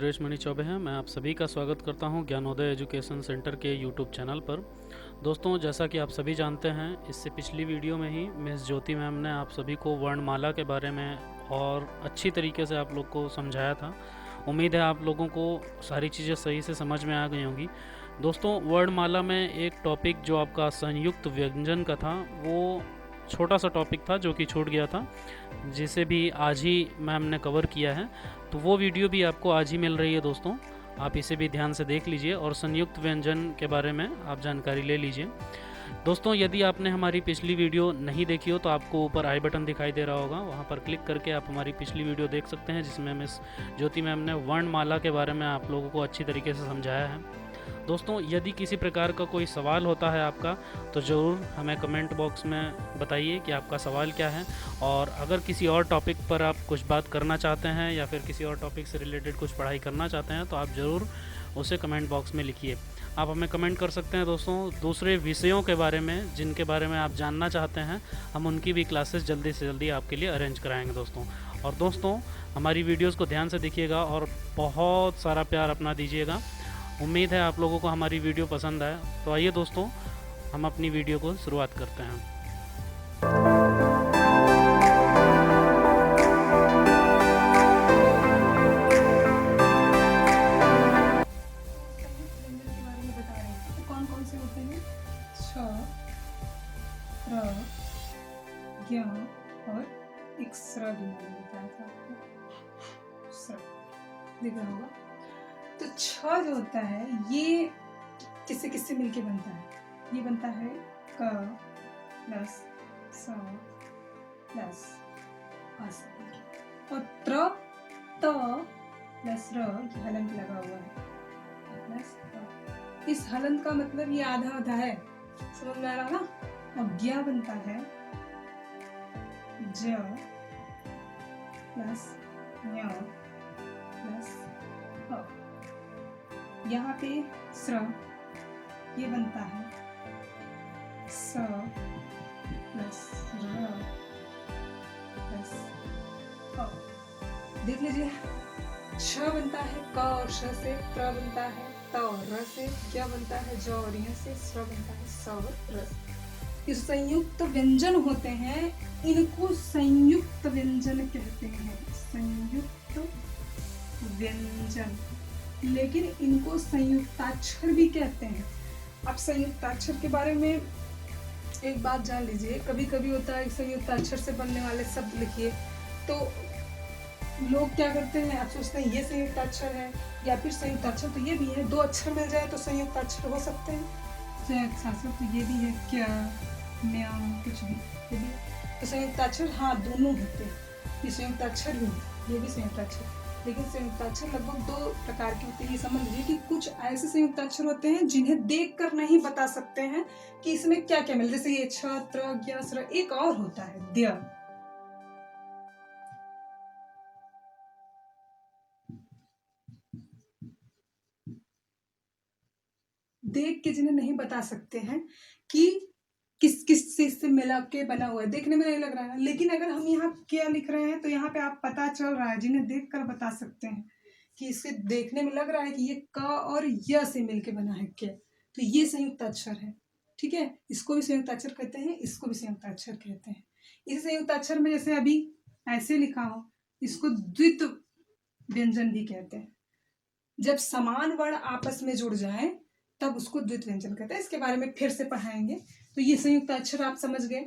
सुरेश मणि चौबे हैं। मैं आप सभी का स्वागत करता हूं ज्ञानोदय एजुकेशन सेंटर के यूट्यूब चैनल पर। दोस्तों, जैसा कि आप सभी जानते हैं, इससे पिछली वीडियो में ही मिस ज्योति मैम ने आप सभी को वर्णमाला के बारे में और अच्छी तरीके से आप लोग को समझाया था। उम्मीद है आप लोगों को सारी चीज़ें सही से समझ में आ गई होंगी। दोस्तों, वर्णमाला में एक टॉपिक जो आपका संयुक्त व्यंजन का था, वो छोटा सा टॉपिक था जो कि छूट गया था, जिसे भी आज ही मैम ने कवर किया है। तो वो वीडियो भी आपको आज ही मिल रही है दोस्तों, आप इसे भी ध्यान से देख लीजिए और संयुक्त व्यंजन के बारे में आप जानकारी ले लीजिए। दोस्तों, यदि आपने हमारी पिछली वीडियो नहीं देखी हो तो आपको ऊपर आई बटन दिखाई दे रहा होगा, वहाँ पर क्लिक करके आप हमारी पिछली वीडियो देख सकते हैं, जिसमें मिस ज्योति मैम ने वर्णमाला के बारे में आप लोगों को अच्छी तरीके से समझाया है। दोस्तों, यदि किसी प्रकार का कोई सवाल होता है आपका, तो ज़रूर हमें कमेंट बॉक्स में बताइए कि आपका सवाल क्या है। और अगर किसी और टॉपिक पर आप कुछ बात करना चाहते हैं या फिर किसी और टॉपिक से रिलेटेड कुछ पढ़ाई करना चाहते हैं, तो आप ज़रूर उसे कमेंट बॉक्स में लिखिए। आप हमें कमेंट कर सकते हैं दोस्तों दूसरे विषयों के बारे में, जिनके बारे में आप जानना चाहते हैं। हम उनकी भी क्लासेस जल्दी से जल्दी आपके लिए अरेंज कराएंगे दोस्तों। और दोस्तों, हमारी वीडियोज़ को ध्यान से देखिएगा और बहुत सारा प्यार अपना दीजिएगा। उम्मीद है आप लोगों को हमारी वीडियो पसंद आए। तो आइए दोस्तों, हम अपनी वीडियो को शुरुआत करते हैं। संयुक्त व्यंजन के बारे में बता रहे थे। तो कौन कौन से होते हैं? छ, र, ज्ञ और एक स्र भी मैंने बताया था आपको। स्र दिख रहा होगा। तो छ जो होता है, ये किससे किससे मिलके बनता है? ये बनता है क प्लस स प्लस अस और त्र त प्लस र, ये हलंत लगा हुआ है प्लस त्र। इस हलंत का मतलब ये आधा आधा है, समझ में आ रहा ना? और ज्ञ बनता है ज प्लस ञ प्लस अ। यहाँ पे स्र ये बनता है स प्लस र प्लस अ। देख लीजिए, छ बनता है क और श से, त्र बनता है त और र से, ज्ञ बनता है ज और य से, स्र बनता है स और र से। ये संयुक्त व्यंजन होते हैं, इनको संयुक्त व्यंजन कहते हैं। संयुक्त व्यंजन, लेकिन इनको संयुक्ताक्षर भी कहते हैं। अब संयुक्ताक्षर के बारे में एक बात जान लीजिए। कभी कभी होता है संयुक्ताक्षर से बनने वाले शब्द लिखिए, तो लोग क्या करते हैं, आप सोचते हैं ये संयुक्ताक्षर है, या फिर संयुक्ताक्षर तो ये भी है, दो अक्षर मिल जाए तो संयुक्ताक्षर हो सकते हैं। संयुक्ताक्षर तो ये भी है, क्या म्या कुछ भी, ये भी तो संयुक्ताक्षर, हाँ दोनों होते हैं। ये संयुक्ताक्षर भी है, ये भी संयुक्ताक्षर। लेकिन संयुक्ताक्षर लगभग दो प्रकार के होते हैं। ये समझ लीजिए कि कुछ ऐसे संयुक्ताक्षर होते हैं जिन्हें देखकर नहीं बता सकते हैं कि इसमें क्या क्या मिल, जैसे ये छ, त्र, ज्ञ, स्र। एक और होता है द्य। देख के जिन्हें नहीं बता सकते हैं कि किस किस चीज से मिला के बना हुआ है, देखने में नहीं लग रहा है। लेकिन अगर हम यहाँ क्या लिख रहे हैं, तो यहाँ पे आप पता चल रहा है, जिन्हें देखकर बता सकते हैं कि इससे देखने में लग रहा है कि ये क और य से मिलके बना है क्या, तो ये संयुक्त अक्षर है। ठीक है, इसको भी संयुक्त अक्षर कहते हैं, इसको भी संयुक्त अक्षर कहते हैं। इस संयुक्त अक्षर में जैसे अभी ऐसे लिखा हो, इसको द्वित व्यंजन भी कहते हैं। जब समान वर्ण आपस में जुड़ जाए तब उसको द्वित व्यंजन कहते हैं। इसके बारे में फिर से पढ़ाएंगे। तो ये संयुक्त अक्षर आप समझ गए,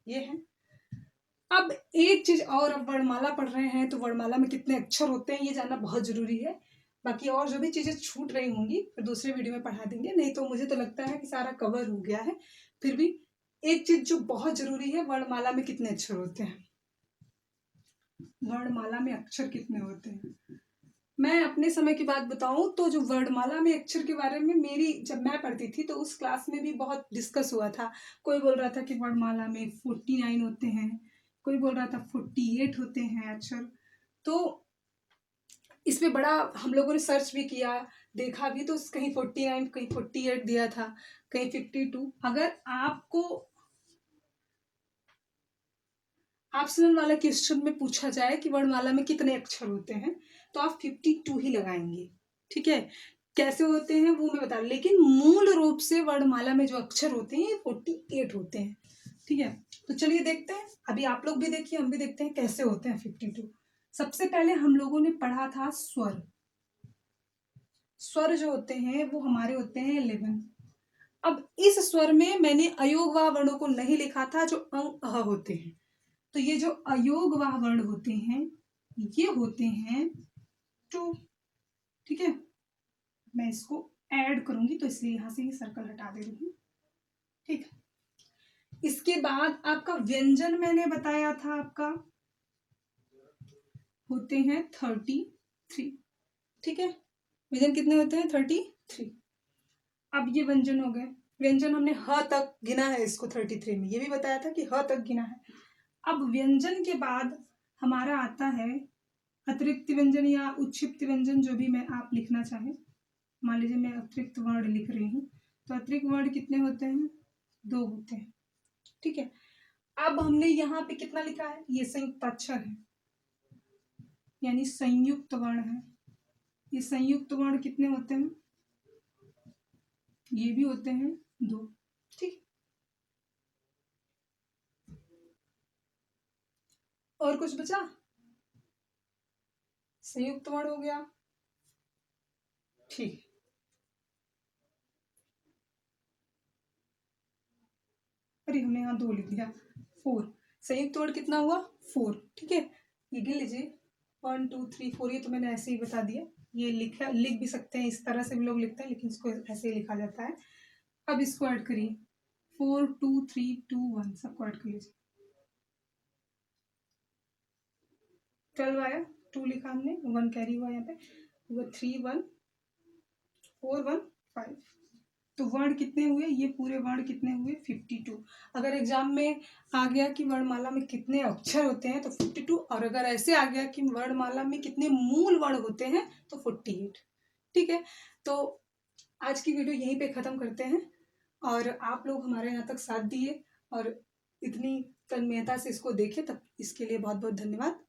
ये है। अब एक चीज और, अब वर्णमाला पढ़ रहे हैं तो वर्णमाला में कितने अक्षर होते हैं ये जानना बहुत जरूरी है। बाकी और जो भी चीजें छूट रही होंगी फिर दूसरे वीडियो में पढ़ा देंगे, नहीं तो मुझे तो लगता है कि सारा कवर हो गया है। फिर भी एक चीज जो बहुत जरूरी है, वर्णमाला में कितने अक्षर होते हैं। वर्णमाला में अक्षर कितने होते हैं, मैं अपने समय की बात बताऊं तो जो वर्णमाला में अक्षर के बारे में मेरी जब मैं पढ़ती थी तो उस क्लास में भी बहुत डिस्कस हुआ था। कोई बोल रहा था कि वर्णमाला में 49 होते हैं, कोई बोल रहा था 48 होते हैं अक्षर। तो इसमें बड़ा हम लोगों ने सर्च भी किया, देखा भी, तो कहीं 49, कहीं 48 दिया था, कहीं 52। अगर आपको ऑप्शनल वाला क्वेश्चन में पूछा जाए कि वर्णमाला में कितने अक्षर होते हैं, तो आप 52 ही लगाएंगे। ठीक है, कैसे होते हैं वो मैं बता रही, लेकिन मूल रूप से वर्णमाला में जो अक्षर होते हैं 48 होते हैं। ठीक है, तो चलिए देखते हैं, अभी आप लोग भी देखिए, हम भी देखते हैं कैसे होते हैं 52। सबसे पहले हम लोगों ने पढ़ा था स्वर। स्वर जो होते हैं वो हमारे होते हैं 11। अब इस स्वर में मैंने अयोगवाह वर्णों को नहीं लिखा था जो अंग अह होते हैं, तो ये जो अयोगवाह वर्ण होते हैं ये होते हैं 2। ठीक है, मैं इसको ऐड करूंगी तो इसलिए यहां से ये सर्कल हटा दे रही हूँ। ठीक है, इसके बाद आपका व्यंजन मैंने बताया था, आपका होते हैं 33। ठीक है, व्यंजन कितने होते हैं 33। अब ये व्यंजन हो गए, व्यंजन हमने ह तक गिना है इसको 33 में, ये भी बताया था कि ह तक गिना है। अब व्यंजन के बाद हमारा आता है अतिरिक्त व्यंजन या उच्छिप्त व्यंजन, जो भी मैं आप लिखना चाहें। मान लीजिए मैं अतिरिक्त वर्ण लिख रही हूँ, तो अतिरिक्त वर्ण कितने होते हैं 2 होते हैं। ठीक है, अब हमने यहाँ पे कितना लिखा है, ये संयुक्त अक्षर है यानी संयुक्त वर्ण है। ये संयुक्त वर्ण कितने होते हैं, ये भी होते हैं 2। ठीक, और कुछ बचा, संयुक्त वर्ण हो गया। ठीक, अरे हमने यहाँ 2 लिख दिया, 4। संयुक्त वर्ण कितना हुआ 4। ठीक है, ये गिन लीजिए 1 2 3 4, ये तो मैंने ऐसे ही बता दिया। ये लिख भी सकते हैं, इस तरह से भी लोग लिखते हैं, लेकिन इसको ऐसे ही लिखा जाता है। अब इसको ऐड करिए, 4 2 3 2 1, सबको ऐड कर लीजिए। 12 आया, 2 लिखा हमने, 1 कैरी हुआ यहाँ पे, वो 3 1 4 1 5। तो वर्ण कितने हुए, ये पूरे वर्ण कितने हुए 52। अगर एग्जाम में आ गया कि वर्णमाला में कितने अक्षर होते हैं तो 52, और अगर ऐसे आ गया कि वर्णमाला में कितने मूल वर्ण होते हैं तो 48। ठीक है, तो आज की वीडियो यहीं पे ख़त्म करते हैं, और आप लोग हमारे यहाँ तक साथ दिए और इतनी तन्मयता से इसको देखे, तब इसके लिए बहुत बहुत धन्यवाद।